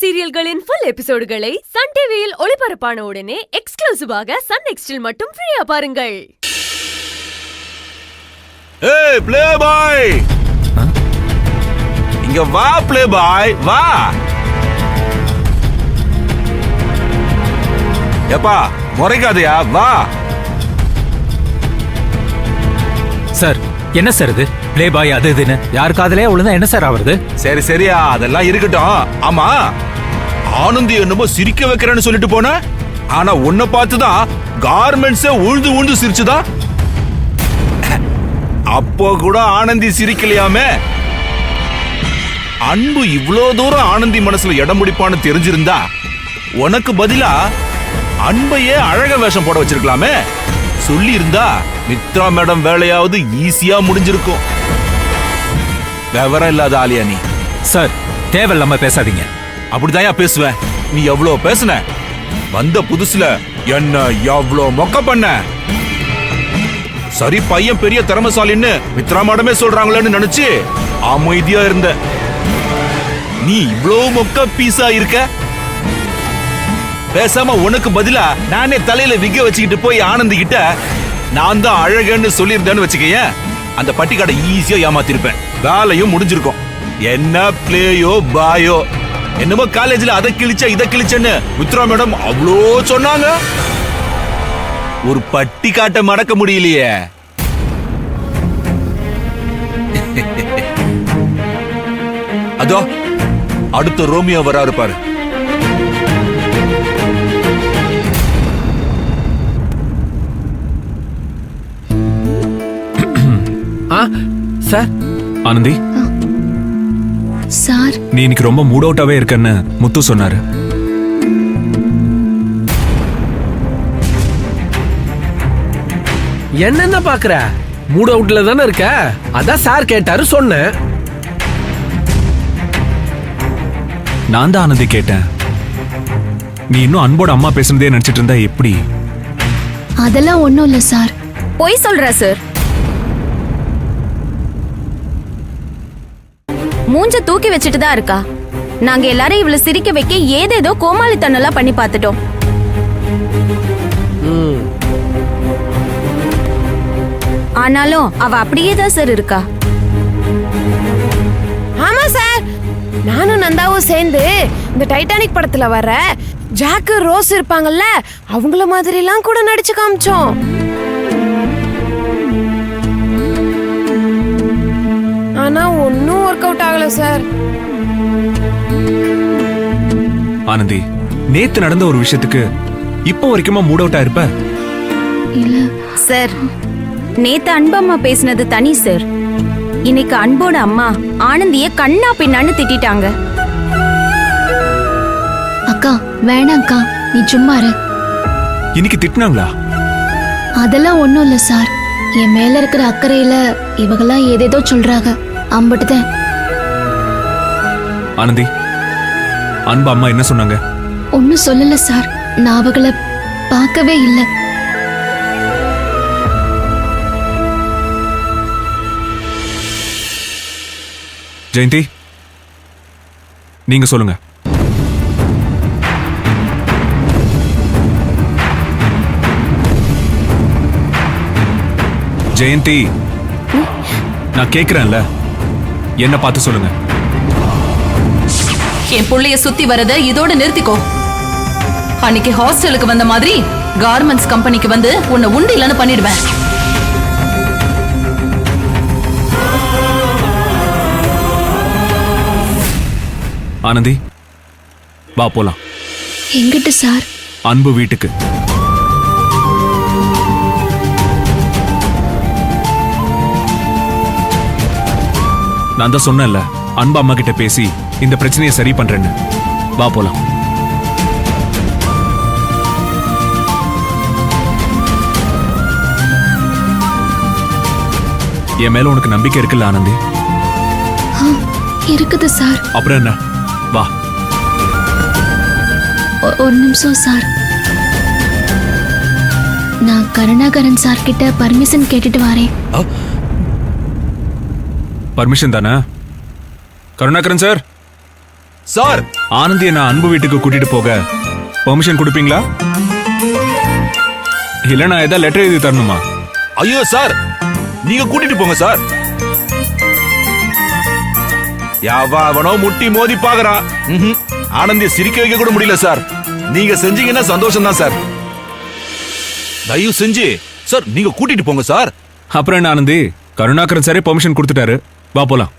சீரியல்களின் full எபிசோடுகளை Sun டிவியில் ஒளிபரப்பான உடனே எக்ஸ்க்ளூசிவாக சன் நெக்ஸ்டில் மட்டும் ஃப்ரீயா பாருங்கள். ஏய் ப்ளே பாய், இங்க வா ப்ளே பாய் வா. ஏப்பா முறைக்காதயா, வா. சார் என்ன சார் இது ப்ளே பாய் அது இதுன்னு யார் காதலே ஒழுங்கா என்ன சார் ஆவறது? சரி சரியா, அதெல்லாம் இருக்கட்டும். ஆமா, ஆனந்தி என்னமோ சிரிக்க வைக்கிறேன்னு சொல்லிட்டு போன, ஆனா உன்னை பார்த்துதான் கார்மெண்ட்ஸே உழுந்து உழுந்து சிரிச்சுதா. அப்போ கூட ஆனந்தி சிரிக்கலையாமே. அன்பு இவ்வளோ தூரம் ஆனந்தி மனசுல இடம் முடிப்பான்னு தெரிஞ்சிருந்தா உனக்கு பதிலா அன்பையே அழக வேஷம் போட வச்சிருக்கலாமே. சொல்லி இருந்தா மித்ரா மேடம் வேலையாவது ஈஸியா முடிஞ்சிருக்கும். விவரம் இல்லாத ஆலியா நீ. சார் தேவையில்லாம பேசாதீங்க. அப்படிதான் பேசுவேன். நீ எவ்வளவு பேசுன, வந்த புதுசுல என்ன எவ்வளவு மொக்க பண்ண. சரி பையன் பெரிய திறமைசாலின்னு மித்ரா மேடமே சொல்றாங்களேன்னு நினைச்சு அமைதியா இருந்த. நீ இவ்வளவு மொக்க பீஸா இருக்க. பேசாம உனக்கு பதிலா நானே தலையில விக்க வச்சுக்கிட்டு போய் ஆனந்தி கிட்ட நான் தான் அழகன்னு சொல்லியிருந்தேன்னு வச்சுக்கேன், அந்த பட்டிக்காடை ஈஸியா ஏமாத்திருப்பேன். வேலையும் முடிஞ்சிருக்கும். என்ன பிளேயோ பாயோ, என்னமோ காலேஜ்ல அதை கிழிச்ச இதை கிழிச்சன்னு மித்ரா மேடம் அவ்வளோ சொன்னாங்க. ஒரு பட்டிக்காட்டை மடக்க முடியலையே. அதோ அடுத்த ரோமியோ வராரு பாரு. சார் ஆனந்தி சார், நீ இன்னைக்கு ரொம்ப மூட் அவுட்டாவே இருக்கன்னு முத்து சொன்னாரு. என்னென்ன பாக்குற? மூட் அவுட்ல தானே இருக்க, அதான் சார் கேட்டாரு சொன்னேன். நான் தான் ஆனந்தி கேட்டேன். நீ இன்னும் அன்போட அம்மா பேசுனதே நினைச்சிட்டு இருந்தா எப்படி? அதெல்லாம் ஒண்ணும் இல்ல சார். பொய் சொல்ற சார். மூஞ்ச தூக்கி வச்சுட்டு தான் இருக்கா. நாங்க எல்லாரும் இவள சிரிக்க வைக்க ஏதேதோ கோமாளித்தனெல்லாம் பண்ணி பார்த்துட்டோம். ஆனாலும் அவ அப்படியே தான் சார் இருக்கா. ஆமா சார், நானும் நந்தாவும் சேர்ந்து இந்த டைட்டானிக் படத்துல வர ஜாக்கு ரோஸ் இருப்பாங்கல்ல, அவங்கள மாதிரி எல்லாம் கூட நடிச்சு காமிச்சோம். ஆனா ஒன்னும் ஒர்க் அவுட் ஆகல சார். ஆனந்தி, நேத்து நடந்த ஒரு விஷயத்துக்கு இப்போ வரைக்குமா மூட் அவுட்டா இருப்ப? இல்ல சார், நேத்து அன்பு அம்மா பேசினது தனி சார். இன்னைக்கு அன்போட அம்மா ஆனந்திய கண்ணா பின்னான்னு திட்டாங்க. அக்கா வேணாம்க்கா, நீ சும்மா இரு. இன்னைக்கு திட்டினாங்களா? அதெல்லாம் ஒண்ணும் இல்ல சார். என் மேல இருக்கிற அக்கறையில இவங்கெல்லாம் ஏதேதோ சொல்றாங்க, அம்பட்டுதான். ஆனந்தி, அன்பு அம்மா என்ன சொன்னாங்க? ஒன்னும் சொல்லல சார். நான் அவங்கள பார்க்கவே இல்லை. ஜெயந்தி, நீங்க சொல்லுங்க. ஜெயந்தி, நான் கேக்குறேன்ல, என்ன பார்த்து சொல்லுங்க. என் புள்ளைய சுத்தி வரத இதோட நிறுத்திக்கோ. அன்னைக்கு ஹாஸ்டலுக்கு வந்த மாதிரி கார்மெண்ட்ஸ் கம்பெனிக்கு வந்து உன்னை உண்டு இல்லைன்னு பண்ணிடுவேன். ஆனந்தி, வா போலாம். எங்கிட்ட சார்? அன்பு வீட்டுக்கு. நான் தான் சொன்னேன்ல, அன்பு அம்மா கிட்ட பேசி இந்த பிரச்சனையை சரி பண்றேன்னு. வா போலாம். என் மேல உனக்கு நம்பிக்கை இருக்குல்ல ஆனந்தி? இருக்குது சார். அப்புறம் என்ன, வா. ஒரு நிமிஷம் சார். நான் கருணாகரன் சார் கிட்ட பர்மிஷன் கேட்டுட்டு வரேன். பர்மிஷன் தானே? கருணாகரன் சார். சார் ஆனந்தியை நான் அன்பு வீட்டுக்கு கூட்டிட்டு போக பெர்மிஷன் கொடுப்பீங்களா? இல்ல நான் ஏதாவது லெட்டர் எழுதி தரணுமா? ஐயோ சார், நீங்க கூட்டிட்டு போங்க சார். அவனோ முட்டி மோதி பாக்குறான். ஆனந்திய சிரிக்க வைக்க கூட முடியல சார். நீங்க செஞ்சீங்கன்னா சந்தோஷம் தான் சார். தயவு செஞ்சு சார் நீங்க கூட்டிட்டு போங்க சார். அப்புறம் என்ன ஆனந்தி, கருணாகரன் சாரே பெர்மிஷன் கொடுத்துட்டாரு, வா போலாம்.